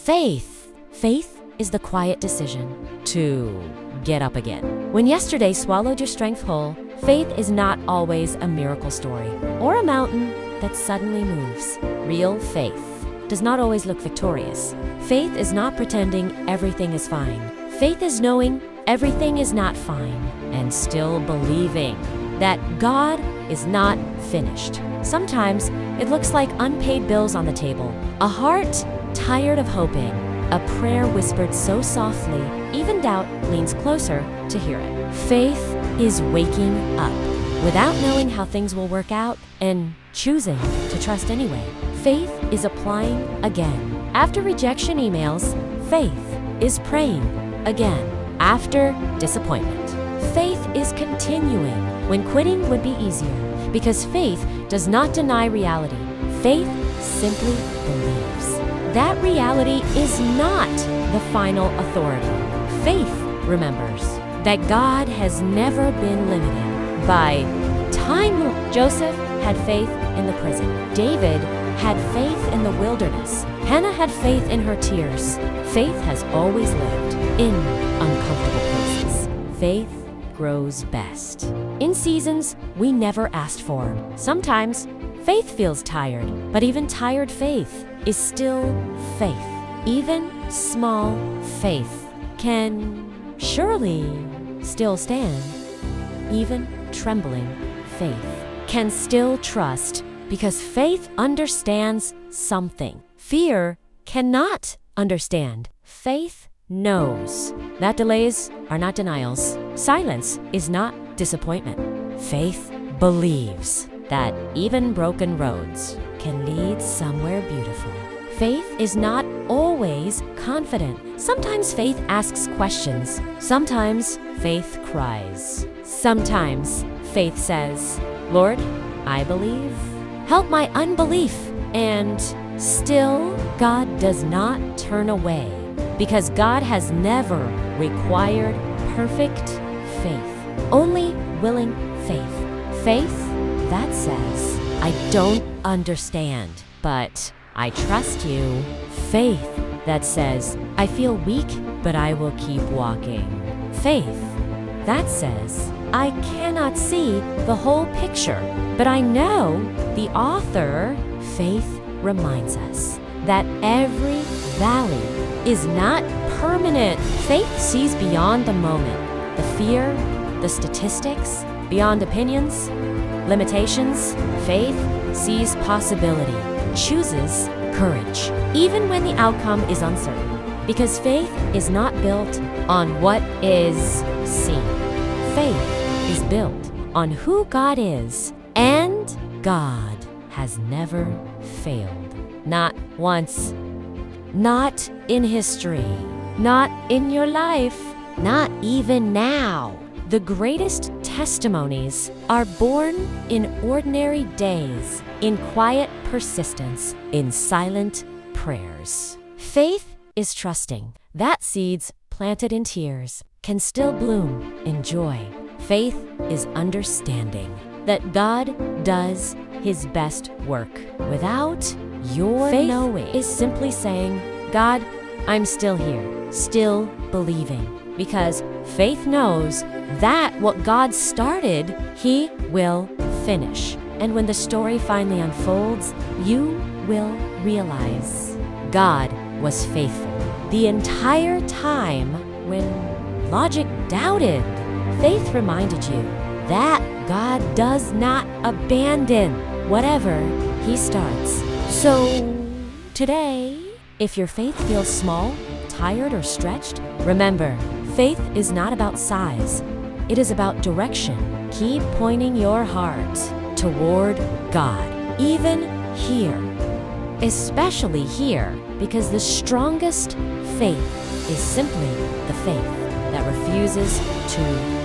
Faith. Faith is the quiet decision to get up again. When yesterday swallowed your strength whole, faith is not always a miracle story or a mountain that suddenly moves. Real faith does not always look victorious. Faith is not pretending everything is fine. Faith is knowing everything is not fine and still believing that God is not finished. Sometimes it looks like unpaid bills on the table, a heart tired of hoping, a prayer whispered so softly, even doubt leans closer to hear it. Faith is waking up without knowing how things will work out and choosing to trust anyway. Faith is applying again. After rejection emails, faith is praying again. After disappointment, faith is continuing when quitting would be easier, because faith does not deny reality. Faith simply believes. That reality is not the final authority. Faith remembers that God has never been limited by time. Joseph had faith in the prison. David had faith in the wilderness. Hannah had faith in her tears. Faith has always lived in uncomfortable places. Faith grows best in seasons we never asked for. Sometimes faith feels tired, but even tired faith is still faith. Even small faith can surely still stand. Even trembling faith can still trust, because faith understands something fear cannot understand. Faith knows that delays are not denials. Silence is not disappointment. Faith believes that even broken roads can lead somewhere beautiful. Faith is not always confident. Sometimes faith asks questions. Sometimes faith cries. Sometimes faith says, Lord, I believe. Help my unbelief. And still, God does not turn away, because God has never required perfect faith, only willing faith. Faith that says, I don't understand, but I trust you. Faith that says, I feel weak, but I will keep walking. Faith that says, I cannot see the whole picture, but I know the author. Faith reminds us that every valley is not permanent. Faith sees beyond the moment, the fear, the statistics, beyond opinions, limitations. Faith sees possibility, chooses courage, even when the outcome is uncertain, because faith is not built on what is seen. Faith is built on who God is, and God has never failed. Not once. Not in history. Not in your life. Not even now. The greatest testimonies are born in ordinary days, in quiet persistence, in silent prayers. Faith is trusting that seeds planted in tears can still bloom in joy. Faith is understanding that God does His best work without your faith knowing. Is simply saying, God, I'm still here, still believing, because faith knows that what God started, He will finish. And when the story finally unfolds, you will realize God was faithful the entire time when logic doubted. Faith reminded you that God does not abandon whatever He starts. So today, if your faith feels small, tired, or stretched, remember, faith is not about size. It is about direction. Keep pointing your heart toward God, even here, especially here, because the strongest faith is simply the faith that refuses to